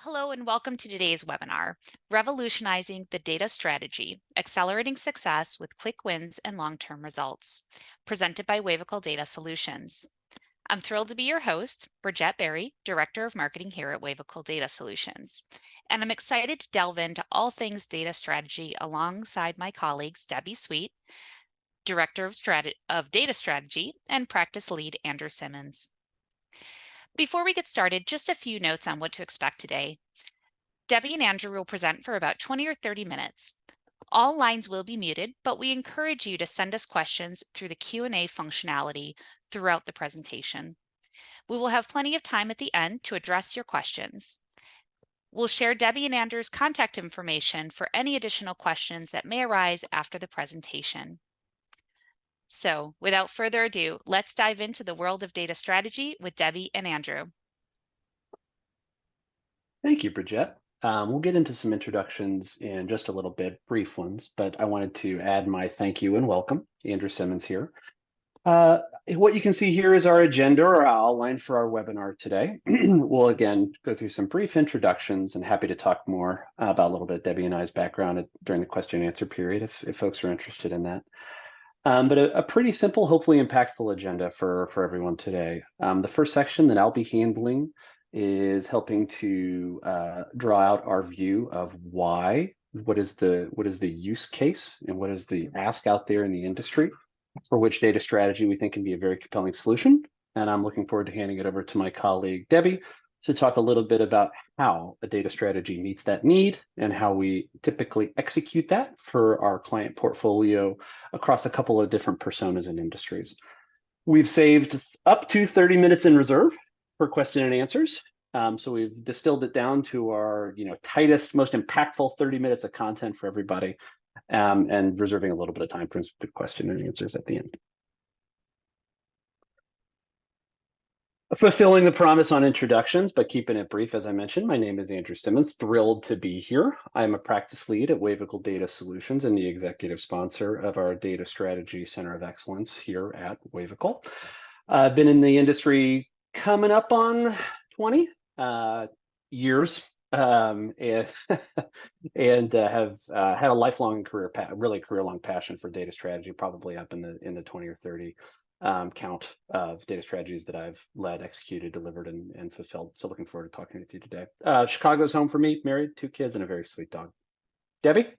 Hello and welcome to today's webinar, Revolutionizing the Data Strategy, Accelerating Success with Quick Wins and Long-Term Results, presented by Wavical Data Solutions. I'm thrilled to be your host, Bridgette Berry, Director of Marketing here at Wavical Data Solutions. And I'm excited to delve into all things data strategy alongside my colleagues, Debbie Sweet, Director of Data Strategy, and Practice Lead Andrew Simmons. Before we get started, just a few notes on what to expect today. Debbie and Andrew will present for about 20 or 30 minutes. All lines will be muted, but we encourage you to send us questions through the Q&A functionality throughout the presentation. We will have plenty of time at the end to address your questions. We'll share Debbie and Andrew's contact information for any additional questions that may arise after the presentation. So, without further ado, let's dive into the world of data strategy with Debbie and Andrew. Thank you, Bridgette. We'll get into some introductions in just a little bit, brief ones, but I wanted to add my thank you and welcome. Andrew Simmons here. What you can see here is our agenda or outline for our webinar today. We'll again go through some brief introductions and happy to talk more about a little bit of Debbie and I's background during the question and answer period if folks are interested in that. But a pretty simple, hopefully impactful agenda for everyone today. The first section that I'll be handling is helping to draw out our view of why, what is the use case and what is the ask out there in the industry for which data strategy we think can be a very compelling solution. And I'm looking forward to handing it over to my colleague, Debbie, to talk a little bit about how a data strategy meets that need and how we typically execute that for our client portfolio across a couple of different personas and industries. We've saved up to 30 minutes in reserve for question and answers. So we've distilled it down to our tightest, most impactful 30 minutes of content for everybody, and reserving a little bit of time for good question and answers at the end. Fulfilling the promise on introductions, but keeping it brief, as I mentioned, my name is Andrew Simmons. Thrilled to be here. I'm a practice lead at Wavical Data Solutions and the executive sponsor of our Data Strategy Center of Excellence here at Wavical. I've been in the industry coming up on 20 years, and have had a lifelong career-long passion for data strategy, probably up in the 20 or 30 count of data strategies that I've led, executed, delivered, and fulfilled. So looking forward to talking with you today. Chicago's home for me, married, 2 kids, and a very sweet dog. Debbie?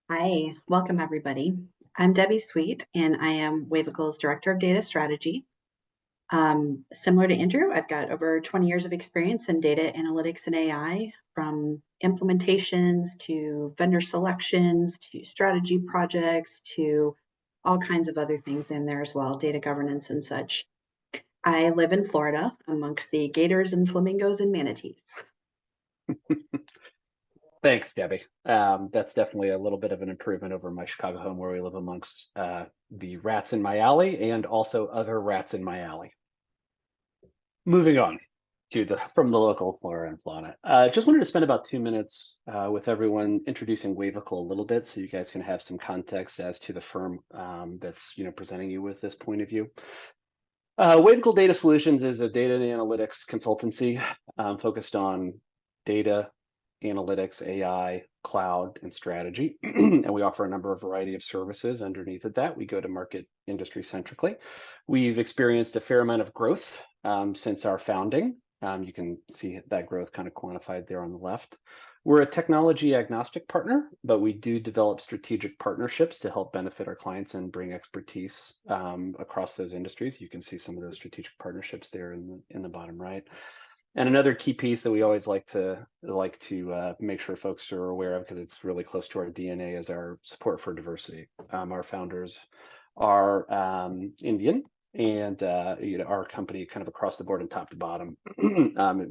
Hi, welcome everybody. I'm Debbie Sweet, and I am Wavical's Director of Data Strategy. Similar to Andrew, I've got over 20 years of experience in data analytics and AI, from implementations to vendor selections to strategy projects to all kinds of other things in there as well, data governance and such. I live in Florida amongst the gators and flamingos and manatees. Thanks, Debbie. That's definitely a little bit of an improvement over my Chicago home, where we live amongst the rats in my alley and also other rats in my alley. Moving on to from the local flora and fauna. Just wanted to spend about 2 minutes with everyone introducing Wavical a little bit, so you guys can have some context as to the firm that's presenting you with this point of view. Wavical Data Solutions is a data and analytics consultancy focused on data, analytics, AI, cloud, and strategy. And we offer a number of variety of services underneath of that. We go to market industry centrically. We've experienced a fair amount of growth since our founding. You can see that growth kind of quantified there on the left. We're a technology agnostic partner, but we do develop strategic partnerships to help benefit our clients and bring expertise across those industries. You can see some of those strategic partnerships there in the bottom right. And another key piece that we always like to make sure folks are aware of, because it's really close to our DNA, is our support for diversity. Our founders are Indian, and our company kind of across the board and top to bottom.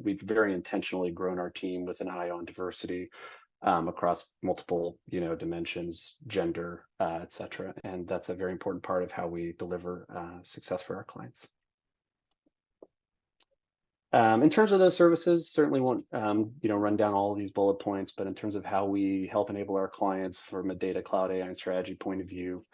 We've very intentionally grown our team with an eye on diversity across multiple dimensions, gender, et cetera. And that's a very important part of how we deliver success for our clients. In terms of those services, certainly won't run down all of these bullet points, but in terms of how we help enable our clients from a data, cloud, AI, and strategy point of view,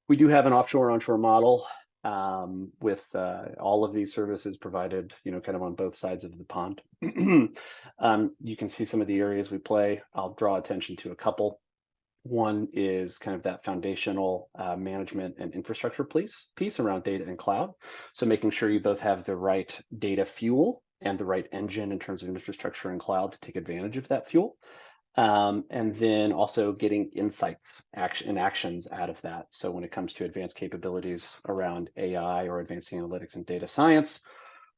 we do have an offshore onshore model. with all of these services provided, kind of on both sides of the pond. You can see some of the areas we play. I'll draw attention to a couple. One is kind of that foundational management and infrastructure piece around data and cloud. So making sure you both have the right data fuel and the right engine in terms of infrastructure and cloud to take advantage of that fuel. And then also getting insights and actions out of that. So when it comes to advanced capabilities around AI or advanced analytics and data science,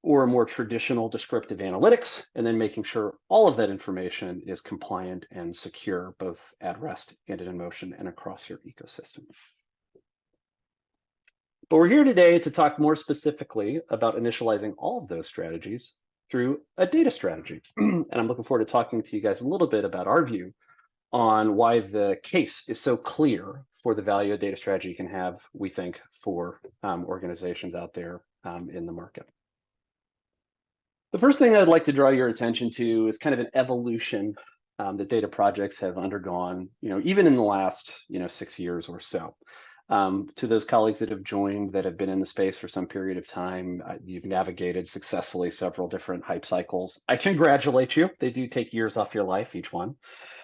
or more traditional descriptive analytics, and then making sure all of that information is compliant and secure, both at rest and in motion and across your ecosystem. But we're here today to talk more specifically about initializing all of those strategies through a data strategy. And I'm looking forward to talking to you guys a little bit about our view on why the case is so clear for the value a data strategy can have, we think, for organizations out there in the market. The first thing I'd like to draw your attention to is kind of an evolution that data projects have undergone, even in the last, 6 years or so. To those colleagues that have joined, that have been in the space for some period of time, you've navigated successfully several different hype cycles. I congratulate you. They do take years off your life, each one.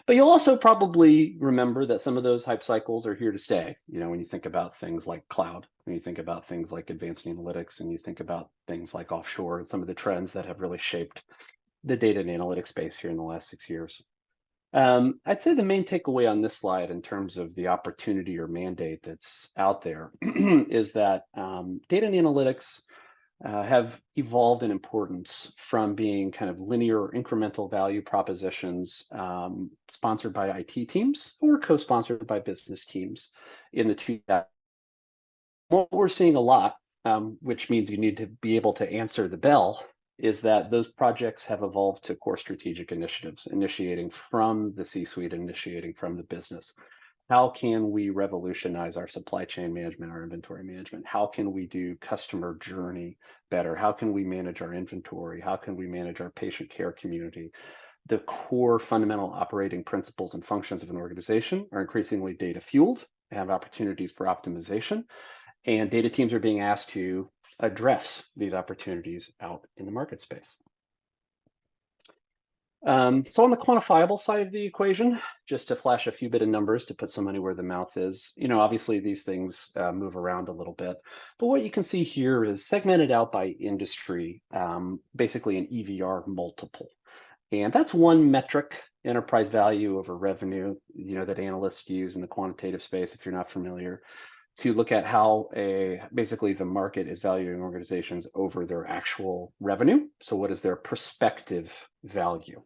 But you'll also probably remember that some of those hype cycles are here to stay. When you think about things like cloud, when you think about things like advanced analytics, and you think about things like offshore, and some of the trends that have really shaped the data and analytics space here in the last 6 years. I'd say the main takeaway on this slide in terms of the opportunity or mandate that's out there is that data and analytics have evolved in importance from being kind of linear incremental value propositions sponsored by IT teams or co-sponsored by business teams in the 2000s. What we're seeing a lot, which means you need to be able to answer the bell, is that those projects have evolved to core strategic initiatives, initiating from the C-suite, initiating from the business. How can we revolutionize our supply chain management, our inventory management? How can we do customer journey better? How can we manage our inventory? How can we manage our patient care community? The core fundamental operating principles and functions of an organization are increasingly data fueled, have opportunities for optimization, and data teams are being asked to address these opportunities out in the market space. So on the quantifiable side of the equation, just to flash a few bit of numbers to put some money where the mouth is, obviously these things move around a little bit, but what you can see here is segmented out by industry, basically an EVR multiple. And that's one metric, enterprise value over revenue, that analysts use in the quantitative space, if you're not familiar, to look at how basically the market is valuing organizations over their actual revenue. So what is their prospective value?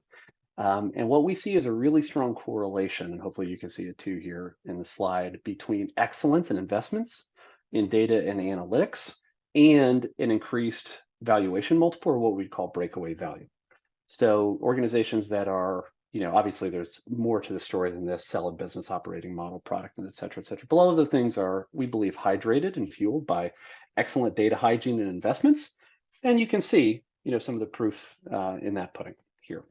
And what we see is a really strong correlation, and hopefully you can see it too here in the slide, between excellence and investments in data and analytics and an increased valuation multiple, or what we'd call breakaway value. So organizations that are, obviously there's more to the story than this: sell a business operating model, product, and et cetera, et cetera. But all of the things are, we believe, hydrated and fueled by excellent data hygiene and investments. And you can see, some of the proof in that pudding here.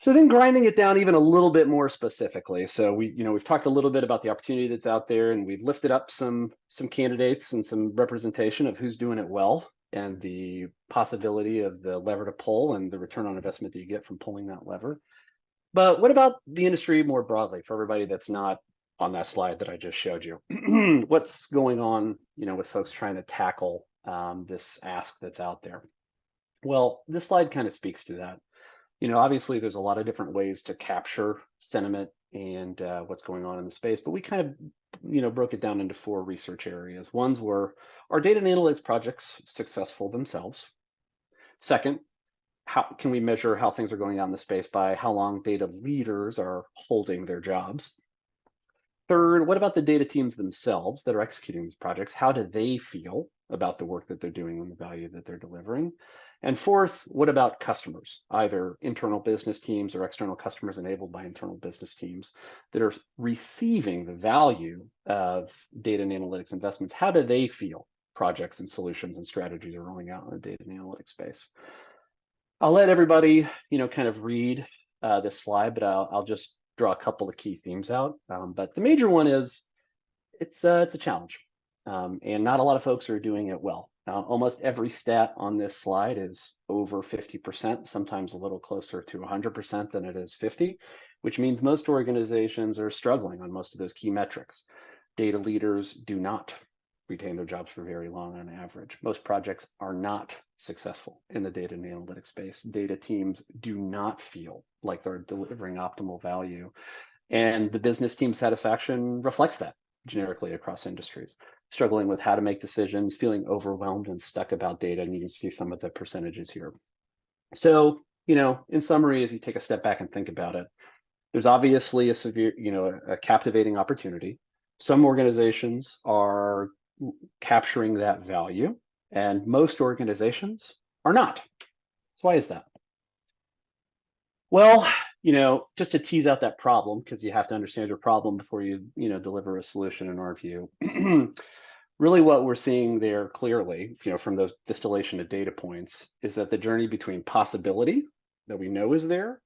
So then grinding it down even a little bit more specifically. So we've talked a little bit about the opportunity that's out there, and we've lifted up some candidates and some representation of who's doing it well, and the possibility of the lever to pull and the return on investment that you get from pulling that lever. But what about the industry more broadly, for everybody that's not on that slide that I just showed you? What's going on, with folks trying to tackle this ask that's out there? Well, this slide kind of speaks to that. Obviously there's a lot of different ways to capture sentiment and what's going on in the space, but we kind of, broke it down into 4 research areas. Ones were, are data and analytics projects successful themselves? Second, how can we measure how things are going on in the space by how long data leaders are holding their jobs? Third, what about the data teams themselves that are executing these projects? How do they feel about the work that they're doing and the value that they're delivering? And fourth, what about customers, either internal business teams or external customers enabled by internal business teams that are receiving the value of data and analytics investments? How do they feel projects and solutions and strategies are rolling out in the data and analytics space? I'll let everybody, kind of read this slide, but I'll just draw a couple of key themes out. But the major one is it's a challenge, and not a lot of folks are doing it well. Almost every stat on this slide is over 50%, sometimes a little closer to 100% than it is 50, which means most organizations are struggling on most of those key metrics. Data leaders do not retain their jobs for very long on average. Most projects are not successful in the data and analytics space. Data teams do not feel like they're delivering optimal value. And the business team satisfaction reflects that generically across industries. Struggling with how to make decisions, feeling overwhelmed and stuck about data, and you can see some of the percentages here. So, in summary, as you take a step back and think about it, there's obviously a severe, a captivating opportunity. Some organizations are capturing that value, and most organizations are not. So why is that? Well, just to tease out that problem, because you have to understand your problem before you, deliver a solution in our view. Really what we're seeing there clearly, from those distillation of data points, is that the journey between possibility that we know is there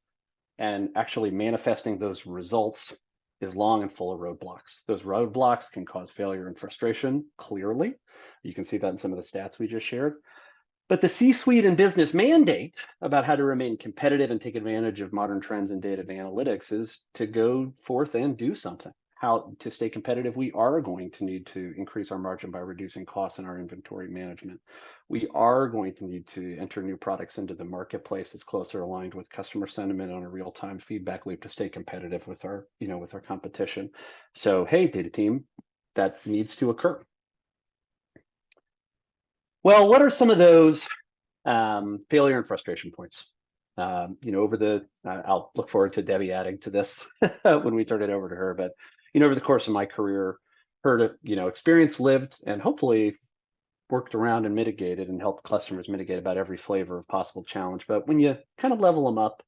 and actually manifesting those results is long and full of roadblocks. Those roadblocks can cause failure and frustration, clearly. You can see that in some of the stats we just shared. But the C-suite and business mandate about how to remain competitive and take advantage of modern trends in data and analytics is to go forth and do something. How to stay competitive, we are going to need to increase our margin by reducing costs in our inventory management. We are going to need to enter new products into the marketplace that's closer aligned with customer sentiment on a real-time feedback loop to stay competitive with our, with our competition. So, hey, data team, that needs to occur. Well, what are some of those failure and frustration points? I'll look forward to Debbie adding to this when we turn it over to her. But over the course of my career, heard it, experienced, lived, and hopefully worked around and mitigated and helped customers mitigate about every flavor of possible challenge. But when you kind of level them up,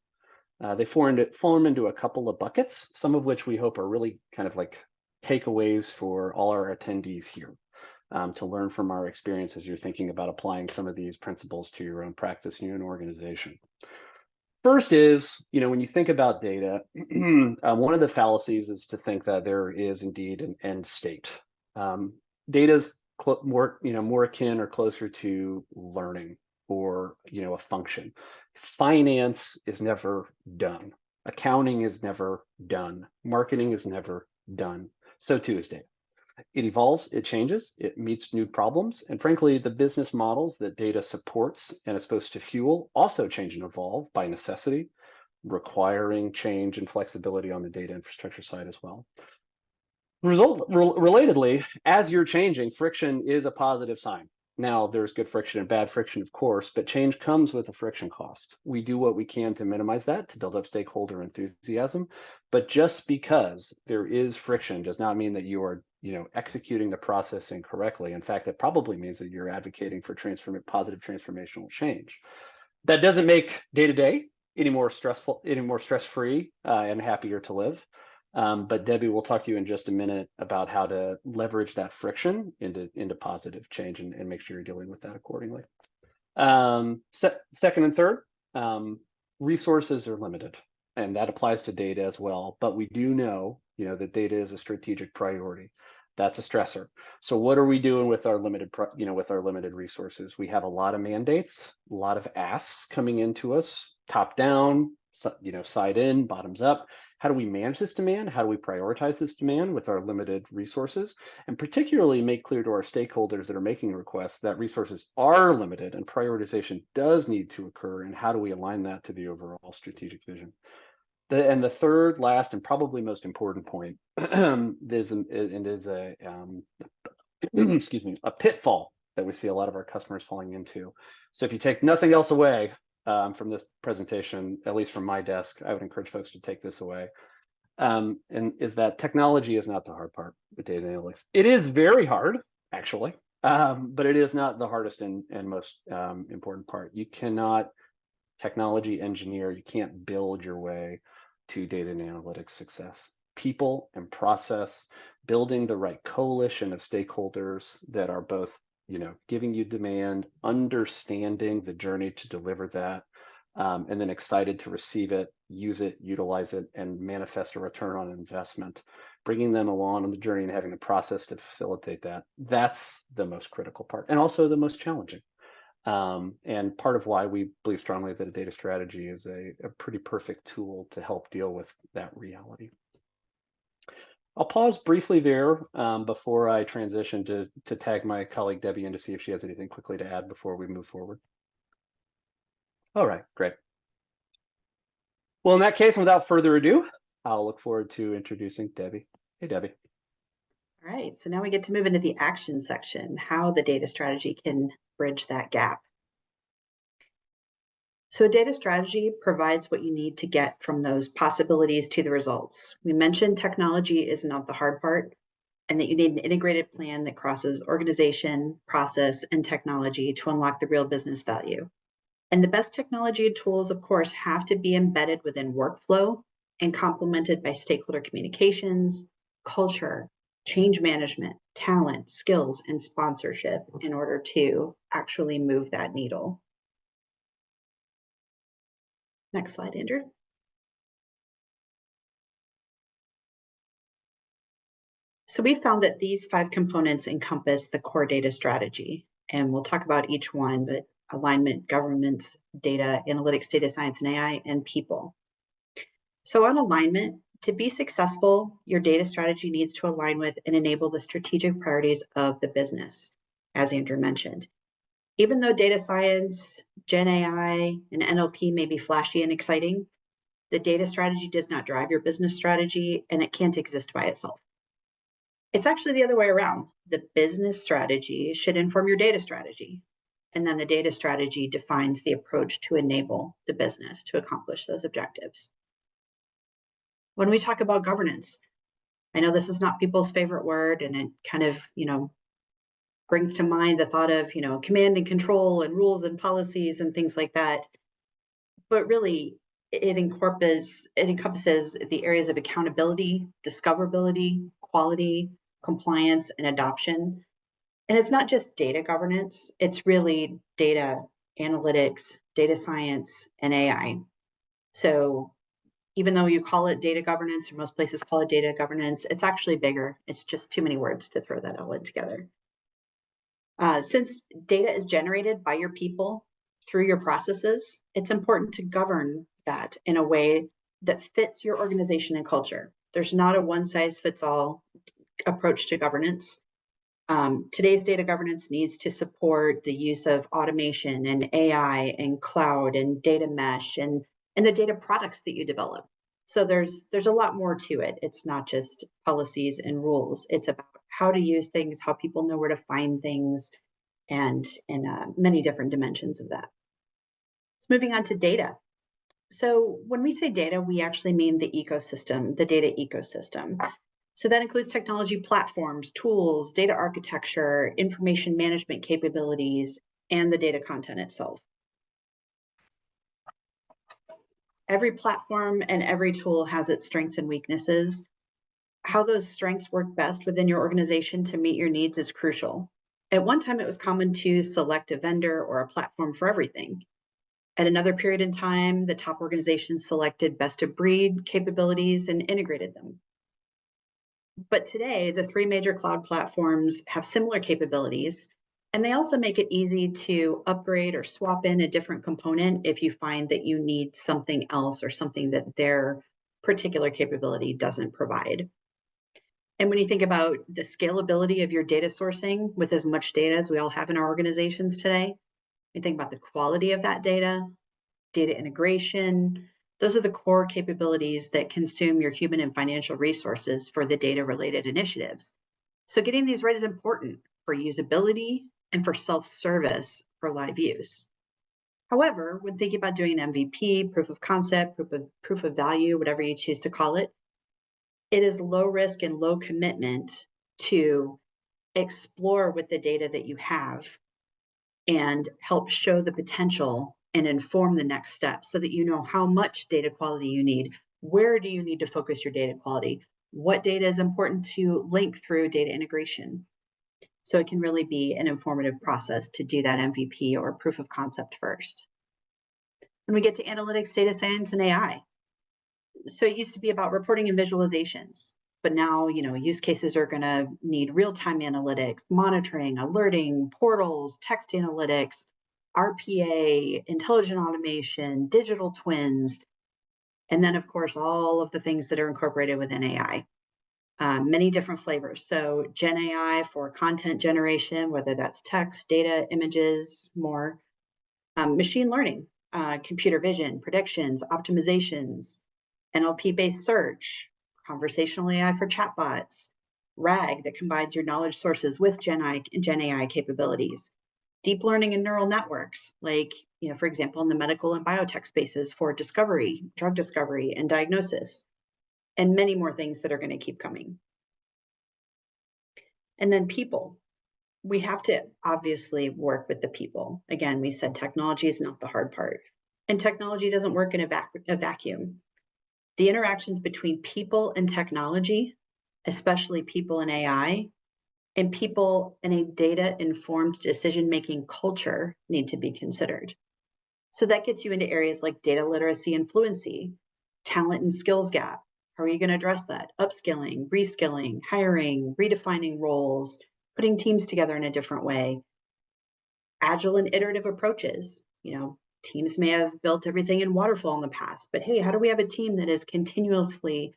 they form into a couple of buckets, some of which we hope are really kind of like takeaways for all our attendees here. To learn from our experience as you're thinking about applying some of these principles to your own practice and your own organization. First is, when you think about data, one of the fallacies is to think that there is indeed an end state. Data is more akin or closer to learning or, a function. Finance is never done. Accounting is never done. Marketing is never done. So too is data. It evolves, it changes, it meets new problems, and frankly, the business models that data supports and is supposed to fuel also change and evolve by necessity, requiring change and flexibility on the data infrastructure side as well. Relatedly, as you're changing, friction is a positive sign. Now, there's good friction and bad friction, of course, but change comes with a friction cost. We do what we can to minimize that, to build up stakeholder enthusiasm. But just because there is friction does not mean that you are, executing the process incorrectly. In fact, it probably means that you're advocating for positive transformational change. That doesn't make day-to-day any more stressful, any more stress-free and happier to live. But Debbie will talk to you in just a minute about how to leverage that friction into positive change and make sure you're dealing with that accordingly. Second and third, resources are limited, and that applies to data as well. But we do know, that data is a strategic priority. That's a stressor. So what are we doing with our limited resources? We have a lot of mandates, a lot of asks coming into us, top down, side in, bottoms up. How do we manage this demand? How do we prioritize this demand with our limited resources? And particularly make clear to our stakeholders that are making requests that resources are limited and prioritization does need to occur. And how do we align that to the overall strategic vision? The third, last, and probably most important point is a excuse me, a pitfall that we see a lot of our customers falling into. So if you take nothing else away from this presentation, at least from my desk, I would encourage folks to take this away. And is that technology is not the hard part with data analytics. It is very hard, actually, but it is not the hardest and most important part. You cannot technology engineer, you can't build your way to data and analytics success. People and process, building the right coalition of stakeholders that are both, giving you demand, understanding the journey to deliver that, and then excited to receive it, use it, utilize it, and manifest a return on investment. Bringing them along on the journey and having the process to facilitate that, that's the most critical part, and also the most challenging. And part of why we believe strongly that a data strategy is a pretty perfect tool to help deal with that reality. I'll pause briefly there before I transition to tag my colleague Debbie in to see if she has anything quickly to add before we move forward. All right, great. Well, in that case, without further ado, I'll look forward to introducing Debbie. Hey, Debbie. All right, so now we get to move into the action section, how the data strategy can bridge that gap. So a data strategy provides what you need to get from those possibilities to the results. We mentioned technology is not the hard part, and that you need an integrated plan that crosses organization, process, and technology to unlock the real business value. And the best technology and tools, of course, have to be embedded within workflow and complemented by stakeholder communications, culture, change management, talent, skills, and sponsorship in order to actually move that needle. Next slide, Andrew. So we found that these 5 components encompass the core data strategy, and we'll talk about each one, but alignment, governance, data, analytics, data science, and AI, and people. So on alignment, to be successful, your data strategy needs to align with and enable the strategic priorities of the business, as Andrew mentioned. Even though data science, Gen AI, and NLP may be flashy and exciting, the data strategy does not drive your business strategy, and it can't exist by itself. It's actually the other way around. The business strategy should inform your data strategy, and then the data strategy defines the approach to enable the business to accomplish those objectives. When we talk about governance, I know this is not people's favorite word, and it kind of, brings to mind the thought of, command and control and rules and policies and things like that. But really, it encompasses the areas of accountability, discoverability, quality, compliance, and adoption. And it's not just data governance, it's really data analytics, data science, and AI. So even though you call it data governance, or most places call it data governance, it's actually bigger. It's just too many words to throw that all in together. Since data is generated by your people through your processes, it's important to govern that in a way that fits your organization and culture. There's not a one-size-fits-all approach to governance. Today's data governance needs to support the use of automation and AI and cloud and data mesh and the data products that you develop. So there's a lot more to it. It's not just policies and rules. It's about how to use things, how people know where to find things, and many different dimensions of that. So moving on to data. So when we say data, we actually mean the ecosystem, the data ecosystem. So that includes technology platforms, tools, data architecture, information management capabilities, and the data content itself. Every platform and every tool has its strengths and weaknesses. How those strengths work best within your organization to meet your needs is crucial. At one time, it was common to select a vendor or a platform for everything. At another period in time, the top organizations selected best of breed capabilities and integrated them. But today, the 3 major cloud platforms have similar capabilities, and they also make it easy to upgrade or swap in a different component if you find that you need something else or something that their particular capability doesn't provide. And when you think about the scalability of your data sourcing with as much data as we all have in our organizations today, you think about the quality of that data, data integration. Those are the core capabilities that consume your human and financial resources for the data-related initiatives. So getting these right is important for usability and for self-service for live use. However, when thinking about doing an MVP, proof of concept, proof of value, whatever you choose to call it, it is low risk and low commitment to explore with the data that you have and help show the potential and inform the next step so that you know how much data quality you need. Where do you need to focus your data quality? What data is important to link through data integration? So it can really be an informative process to do that MVP or proof of concept first. When we get to analytics, data science, and AI. So it used to be about reporting and visualizations, but now, use cases are going to need real-time analytics, monitoring, alerting, portals, text analytics, RPA, intelligent automation, digital twins, and then, of course, all of the things that are incorporated within AI. Many different flavors. So Gen AI for content generation, whether that's text, data, images, more. Machine learning, computer vision, predictions, optimizations, NLP-based search, conversational AI for chatbots, RAG that combines your knowledge sources with Gen AI capabilities, deep learning and neural networks, like, for example, in the medical and biotech spaces for discovery, drug discovery, and diagnosis, and many more things that are going to keep coming. And then people. We have to obviously work with the people. Again, we said technology is not the hard part, and technology doesn't work in a vacuum. The interactions between people and technology, especially people in AI, and people in a data-informed decision-making culture need to be considered. So that gets you into areas like data literacy and fluency, talent and skills gap. How are you going to address that? Upskilling, reskilling, hiring, redefining roles, putting teams together in a different way. Agile and iterative approaches. Teams may have built everything in waterfall in the past, but hey, how do we have a team that is continuously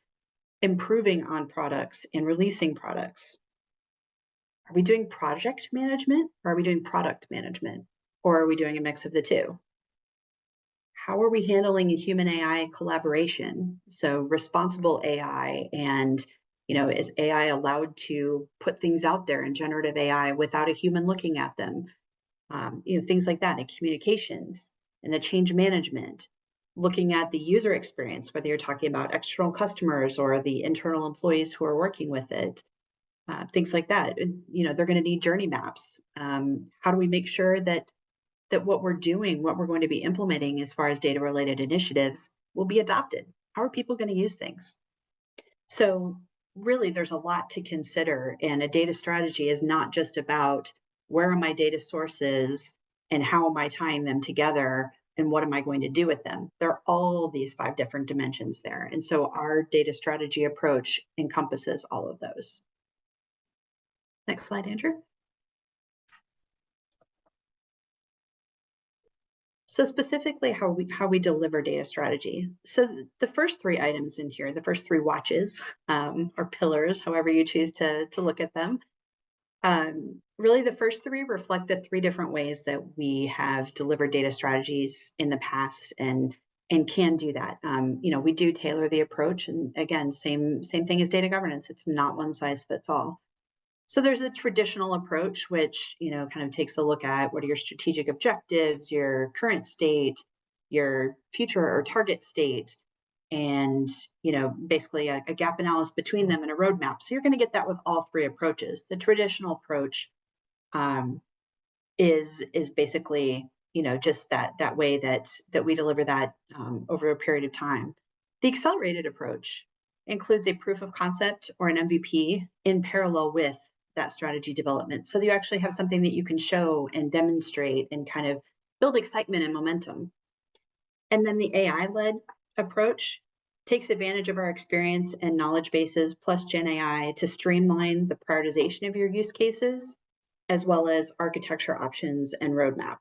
improving on products and releasing products? Are we doing project management or are we doing product management? Or are we doing a mix of the two? How are we handling human AI collaboration? So responsible AI and, is AI allowed to put things out there in generative AI without a human looking at them? Things like that, and communications and the change management, looking at the user experience, whether you're talking about external customers or the internal employees who are working with it, things like that. They're going to need journey maps. How do we make sure that what we're doing, what we're going to be implementing as far as data related initiatives will be adopted? How are people going to use things? So really, there's a lot to consider, and a data strategy is not just about where are my data sources and how am I tying them together and what am I going to do with them? There are all these 5 different dimensions there. And so our data strategy approach encompasses all of those. Next slide, Andrew. So specifically how we deliver data strategy. So the first 3 items in here, the first 3 watches or pillars, however you choose to look at them, really the first 3 reflect the 3 different ways that we have delivered data strategies in the past and can do that. We do tailor the approach, and again, same thing as data governance. It's not one size fits all. So there's a traditional approach, which, kind of takes a look at what are your strategic objectives, your current state, your future or target state, and, basically a gap analysis between them and a roadmap. So you're going to get that with all 3 approaches. The traditional approach is basically, just that way that we deliver that over a period of time. The accelerated approach includes a proof of concept or an MVP in parallel with that strategy development. So you actually have something that you can show and demonstrate and kind of build excitement and momentum. And then the AI-led approach takes advantage of our experience and knowledge bases plus Gen AI to streamline the prioritization of your use cases, as well as architecture options and roadmap.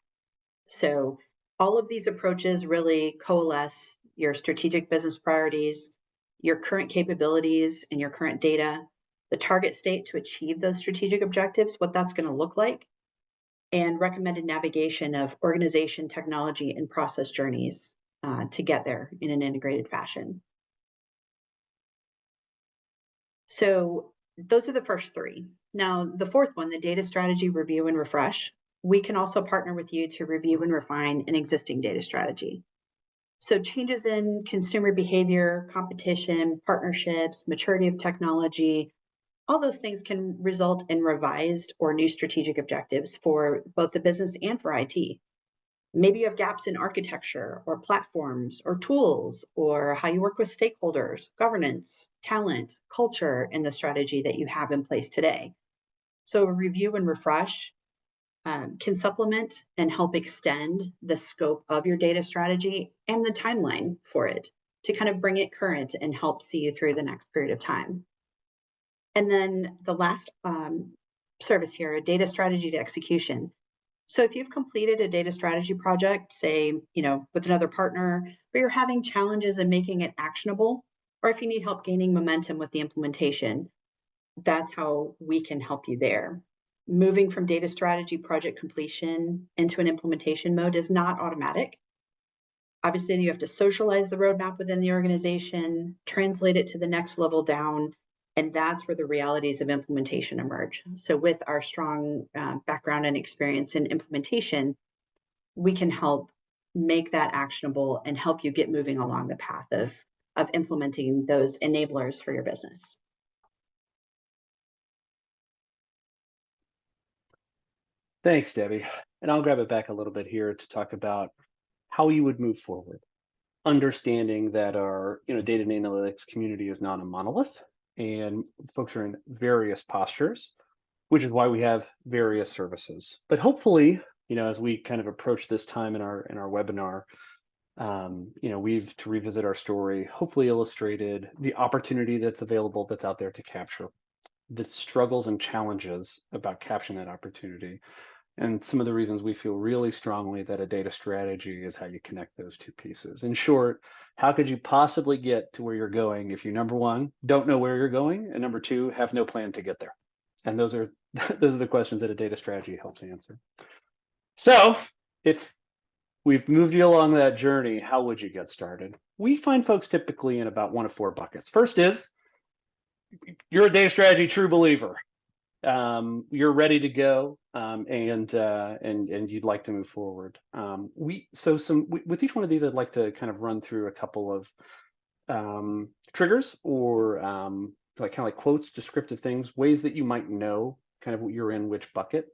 So all of these approaches really coalesce your strategic business priorities, your current capabilities and your current data, the target state to achieve those strategic objectives, what that's going to look like, and recommended navigation of organization, technology, and process journeys to get there in an integrated fashion. So those are the first 3. Now, the 4th one, the data strategy review and refresh, we can also partner with you to review and refine an existing data strategy. So changes in consumer behavior, competition, partnerships, maturity of technology, all those things can result in revised or new strategic objectives for both the business and for IT. Maybe you have gaps in architecture or platforms or tools or how you work with stakeholders, governance, talent, culture, and the strategy that you have in place today. So a review and refresh can supplement and help extend the scope of your data strategy and the timeline for it to kind of bring it current and help see you through the next period of time. And then the last service here, a data strategy to execution. So if you've completed a data strategy project, say, with another partner, but you're having challenges in making it actionable, or if you need help gaining momentum with the implementation, that's how we can help you there. Moving from data strategy project completion into an implementation mode is not automatic. Obviously, you have to socialize the roadmap within the organization, translate it to the next level down, and that's where the realities of implementation emerge. So with our strong background and experience in implementation, we can help make that actionable and help you get moving along the path of implementing those enablers for your business. Thanks, Debbie. And I'll grab it back a little bit here to talk about how you would move forward. Understanding that our data and analytics community is not a monolith, and folks are in various postures, which is why we have various services. But hopefully, as we kind of approach this time in our webinar, we've, to revisit our story, hopefully illustrated the opportunity that's available, that's out there to capture, the struggles and challenges about capturing that opportunity, and some of the reasons we feel really strongly that a data strategy is how you connect those two pieces. In short, how could you possibly get to where you're going if you, number one, don't know where you're going, and number two, have no plan to get there? And those are the questions that a data strategy helps answer. So if we've moved you along that journey, how would you get started? We find folks typically in about one of four buckets. First is, you're a data strategy true believer. You're ready to go, and you'd like to move forward. With each one of these, I'd like to kind of run through a couple of triggers or like quotes, descriptive things, ways that you might know kind of what you're in which bucket,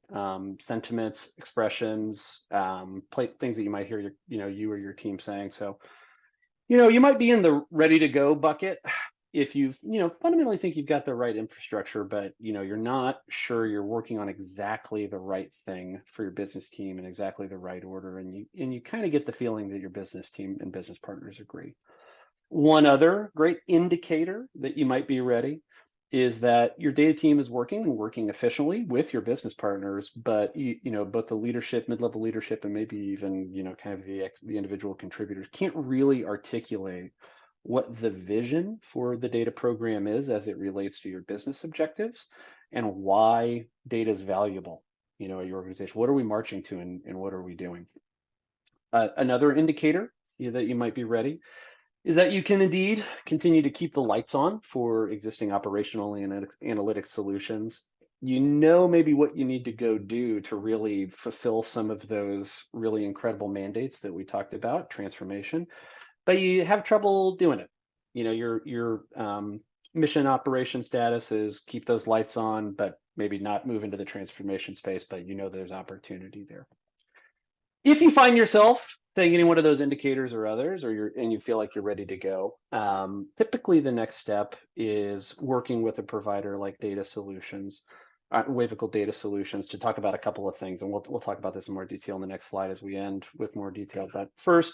sentiments, expressions, things that you might hear you or your team saying. So, you might be in the ready to go bucket if you've fundamentally think you've got the right infrastructure, but you're not sure you're working on exactly the right thing for your business team in exactly the right order, and you kind of get the feeling that your business team and business partners agree. One other great indicator that you might be ready is that your data team is working efficiently with your business partners, but both the leadership, mid-level leadership, and maybe even kind of the individual contributors can't really articulate what the vision for the data program is as it relates to your business objectives and why data is valuable, at your organization. What are we marching to, and what are we doing? Another indicator that you might be ready is that you can indeed continue to keep the lights on for existing operational and analytic solutions. Maybe what you need to go do to really fulfill some of those really incredible mandates that we talked about, transformation, but you have trouble doing it. Your mission operation status is keep those lights on, but maybe not move into the transformation space, but there's opportunity there. If you find yourself saying any one of those indicators or others, and you feel like you're ready to go, typically the next step is working with a provider like Data Solutions, Wavical Data Solutions, to talk about a couple of things, and we'll talk about this in more detail in the next slide as we end with more detail. But first,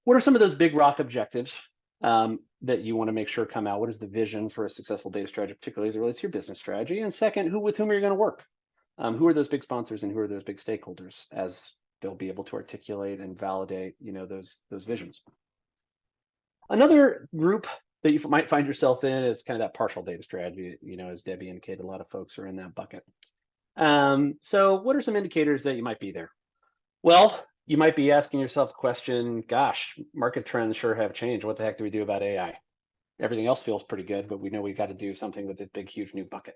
what are some of those big rock objectives that you want to make sure come out? What is the vision for a successful data strategy, particularly as it relates to your business strategy? And second, with whom are you going to work? Who are those big sponsors and who are those big stakeholders, as they'll be able to articulate and validate those visions. Another group that you might find yourself in is kind of that partial data strategy. As Debbie indicated, a lot of folks are in that bucket. So what are some indicators that you might be there? Well, you might be asking yourself the question, gosh, market trends sure have changed. What the heck do we do about AI? Everything else feels pretty good, but we know we've got to do something with this big, huge new bucket.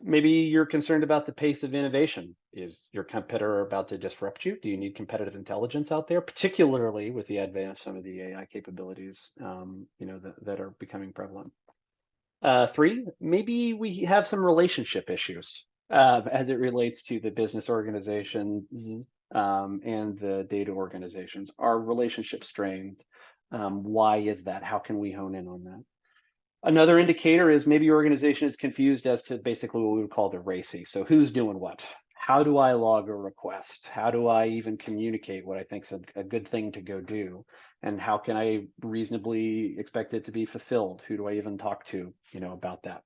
Maybe you're concerned about the pace of innovation. Is your competitor about to disrupt you? Do you need competitive intelligence out there, particularly with the advent of some of the AI capabilities that are becoming prevalent? 3, maybe we have some relationship issues as it relates to the business organizations and the data organizations. Are relationships strained? Why is that? How can we hone in on that? Another indicator is maybe your organization is confused as to basically what we would call the RACI. So who's doing what? how do I log a request? How do I even communicate what I think is a good thing to go do? And how can I reasonably expect it to be fulfilled? Who do I even talk to, about that?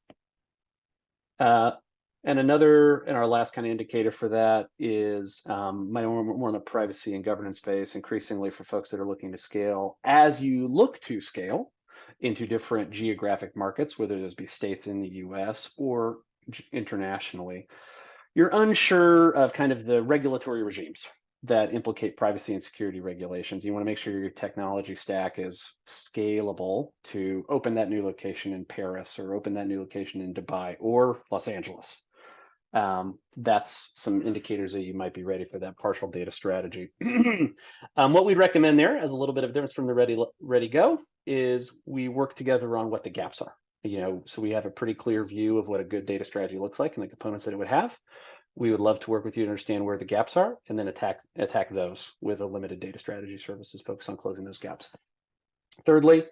And our last kind of indicator for that is more in the privacy and governance space, increasingly for folks that are looking to scale. As you look to scale into different geographic markets, whether those be states in the US or internationally, you're unsure of kind of the regulatory regimes that implicate privacy and security regulations. You want to make sure your technology stack is scalable to open that new location in Paris or open that new location in Dubai or Los Angeles. That's some indicators that you might be ready for that partial data strategy. What we'd recommend there, as a little bit of difference from the ready go, is we work together on what the gaps are. So we have a pretty clear view of what a good data strategy looks like and the components that it would have. We would love to work with you to understand where the gaps are and then attack those with a limited data strategy services focused on closing those gaps. Thirdly,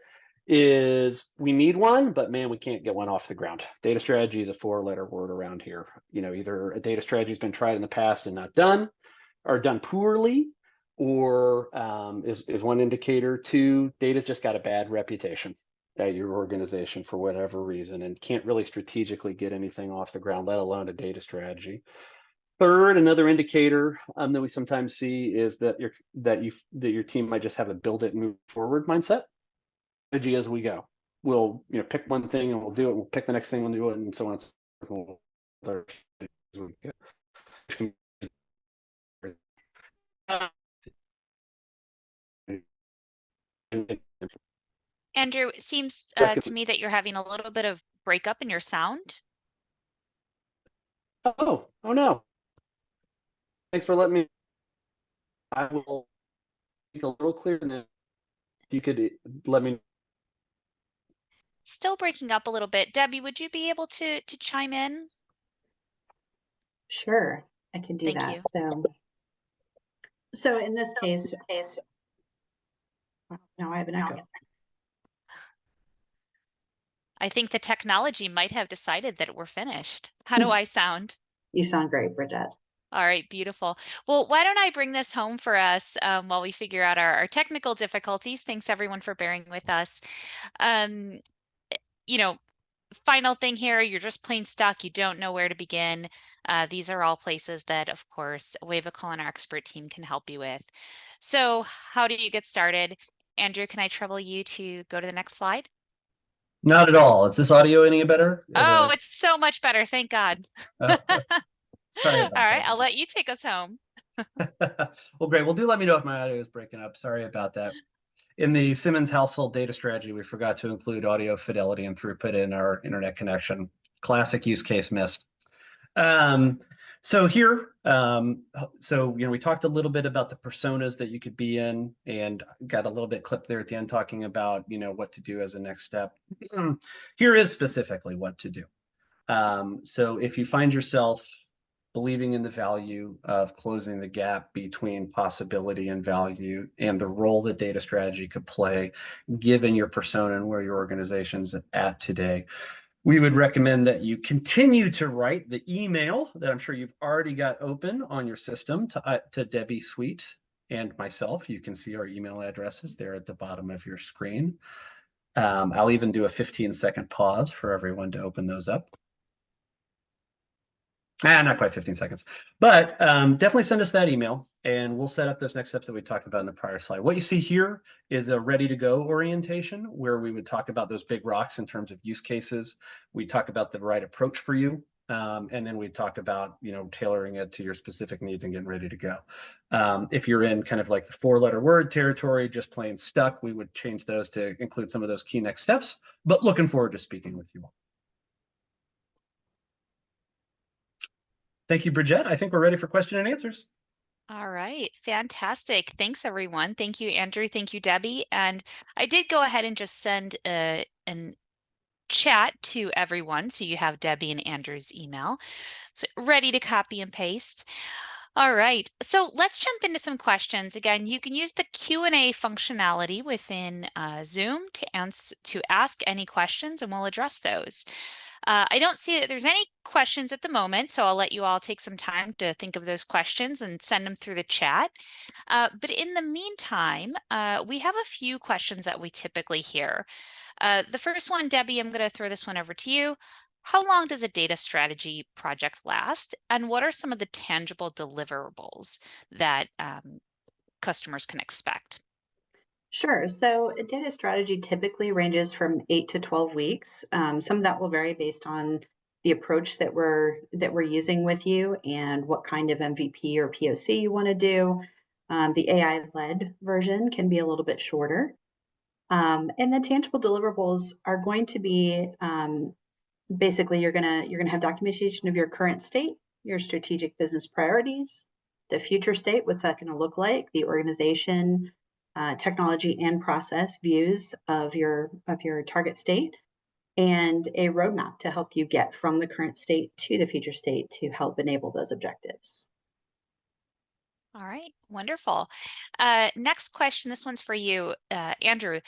is we need one, but man, we can't get one off the ground. Data strategy is a 4-letter word around here. Either a data strategy has been tried in the past and not done, or done poorly, or is one indicator. 2, data's just got a bad reputation at your organization for whatever reason and can't really strategically get anything off the ground, let alone a data strategy. Third, another indicator that we sometimes see is that your team might just have a build it, move forward mindset. Strategy as we go. We'll pick one thing and we'll do it. We'll pick the next thing, we'll do it, and so on and so forth. Andrew, it seems to me that you're having a little bit of breakup in your sound. Oh no. Thanks for letting me. I will speak a little clearer than that. If you could let me. Still breaking up a little bit. Debbie, would you be able to chime in? Sure, I can do Thank that. you. So in this case, now I have an echo. I think the technology might have decided that we're finished. How do I sound? You sound great, Bridget. All right, beautiful. Well, why don't I bring this home for us while we figure out our technical difficulties. Thanks everyone for bearing with us. Final thing here, you're just plain stuck. You don't know where to begin. These are all places that, of course, Wavical and our expert team can help you with. So how do you get started? Andrew, can I trouble you to go to the next slide? Not at all. Is this audio any better? Oh, it's so much better. Thank God. Sorry about All right, that. I'll let you take us home. Well, great. Well, do let me know if my audio is breaking up. Sorry about that. In the Simmons household data strategy, we forgot to include audio fidelity and throughput in our internet connection. Classic use case missed. So here, we talked a little bit about the personas that you could be in and got a little bit clipped there at the end talking about, what to do as a next step. Here is specifically what to do. So if you find yourself believing in the value of closing the gap between possibility and value and the role that data strategy could play, given your persona and where your organization's at today, we would recommend that you continue to write the email that I'm sure you've already got open on your system to Debbie Sweet and myself. You can see our email addresses there at the bottom of your screen. I'll even do a 15-second pause for everyone to open those up. Not quite 15 seconds, but definitely send us that email and we'll set up those next steps that we talked about in the prior slide. What you see here is a ready to go orientation where we would talk about those big rocks in terms of use cases. We talk about the right approach for you. And then we talk about, tailoring it to your specific needs and getting ready to go. If you're in kind of like the 4-letter word territory, just plain stuck, we would change those to include some of those key next steps, but looking forward to speaking with you all. Thank you, Bridget. I think we're ready for question and answers. All right, fantastic. Thanks, everyone. Thank you, Andrew. Thank you, Debbie. And I did go ahead and just send an chat to everyone, so you have Debbie and Andrew's email. So ready to copy and paste. All right, so let's jump into some questions. Again, you can use the Q&A functionality within Zoom to ask any questions, and we'll address those. I don't see that there's any questions at the moment, so I'll let you all take some time to think of those questions and send them through the chat. But in the meantime, we have a few questions that we typically hear. The first one, Debbie, I'm going to throw this one over to you. How long does a data strategy project last? And what are some of the tangible deliverables that customers can expect? Sure. So a data strategy typically ranges from 8 to 12 weeks. Some of that will vary based on the approach that we're using with you and what kind of MVP or POC you want to do. The AI-led version can be a little bit shorter. And the tangible deliverables are going to be basically you're gonna have documentation of your current state, your strategic business priorities, the future state, what's that going to look like, the organization, technology and process views of your target state, and a roadmap to help you get from the current state to the future state to help enable those objectives. All right, wonderful. Next question, this one's for you, Andrew.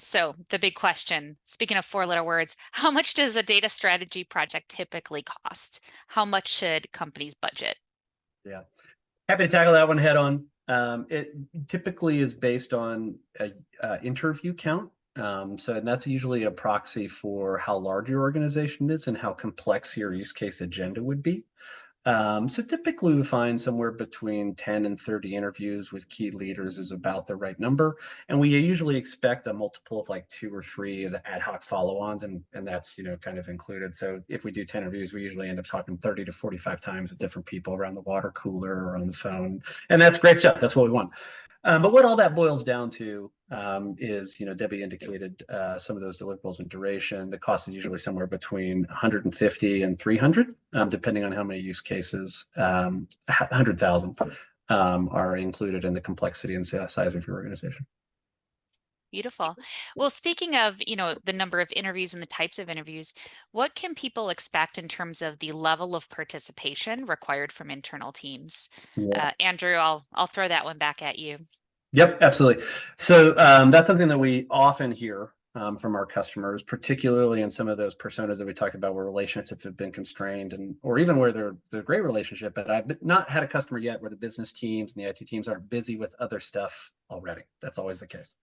So the big question, speaking of four-letter words, how much does a data strategy project typically cost? How much should companies budget? Yeah, happy to tackle that one head on. It typically is based on a interview count. And that's usually a proxy for how large your organization is and how complex your use case agenda would be. So typically we find somewhere between 10 and 30 interviews with key leaders is about the right number. And we usually expect a multiple of like 2 or 3 as ad hoc follow-ons, and that's, kind of included. So if we do 10 interviews, we usually end up talking 30 to 45 times with different people around the water cooler or on the phone. And that's great stuff. That's what we want. But what all that boils down to is, Debbie indicated some of those deliverables and duration. The cost is usually somewhere between 150 and 300, depending on how many use cases. 100,000 are included in the complexity and size of your organization. Beautiful. Well, speaking of, the number of interviews and the types of interviews, what can people expect in terms of the level of participation required from internal teams? Yeah. Andrew, I'll throw that one back at you. Yep, absolutely. So that's something that we often hear from our customers, particularly in some of those personas that we talked about where relationships have been constrained, or even where they're a great relationship. But I've not had a customer yet where the business teams and the IT teams aren't busy with other stuff already. That's always the case.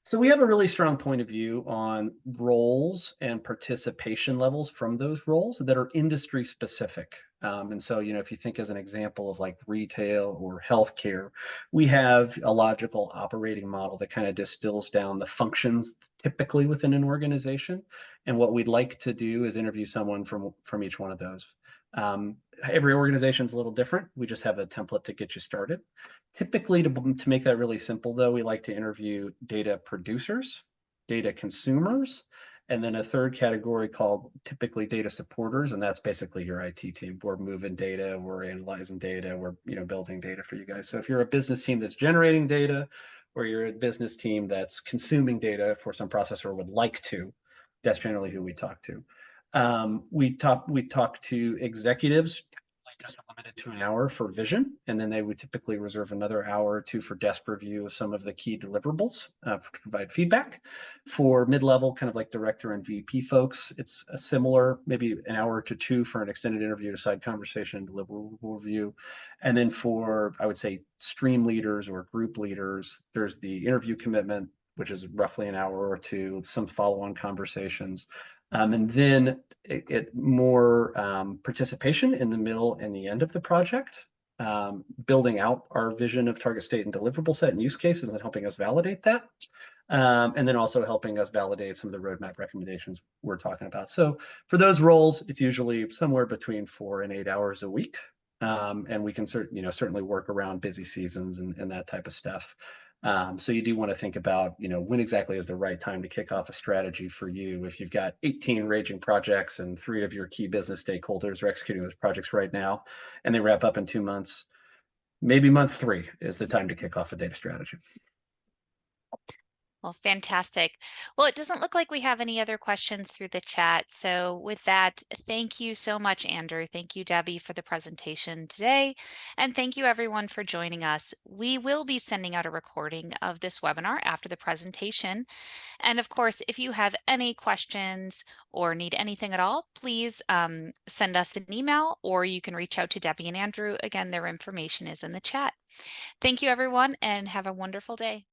So we have a really strong point of view on roles and participation levels from those roles that are industry specific. And so, if you think as an example of like retail or healthcare, we have a logical operating model that kind of distills down the functions typically within an organization. And what we'd like to do is interview someone from each one of those. Every organization is a little different. We just have a template to get you started. Typically, to make that really simple, though, we like to interview data producers, data consumers, and then a third category called typically data supporters, and that's basically your IT team. We're moving data, we're analyzing data, we're building data for you guys. So if you're a business team that's generating data, or you're a business team that's consuming data for some process or would like to, that's generally who we talk to. We talk to executives, just limited to an hour for vision, and then they would typically reserve another hour or two for desk review of some of the key deliverables to provide feedback. For mid-level, kind of like director and VP folks, it's a similar, maybe an hour to two for an extended interview to side conversation, deliverable review. And then for, I would say, stream leaders or group leaders, there's the interview commitment, which is roughly an hour or two, some follow-on conversations. And then more participation in the middle and the end of the project, building out our vision of target state and deliverable set and use cases and helping us validate that. And then also helping us validate some of the roadmap recommendations we're talking about. So for those roles, it's usually somewhere between 4 and 8 hours a week. And we can certainly work around busy seasons and that type of stuff. So you do want to think about, when exactly is the right time to kick off a strategy for you. If you've got 18 raging projects and 3 of your key business stakeholders are executing those projects right now, and they wrap up in 2 months, maybe month 3 is the time to kick off a data strategy. Well, fantastic. Well, it doesn't look like we have any other questions through the chat. So with that, thank you so much, Andrew. Thank you, Debbie, for the presentation today. And thank you everyone for joining us. We will be sending out a recording of this webinar after the presentation. And of course, if you have any questions or need anything at all, please send us an email, or you can reach out to Debbie and Andrew. Again, their information is in the chat. Thank you, everyone, and have a wonderful day.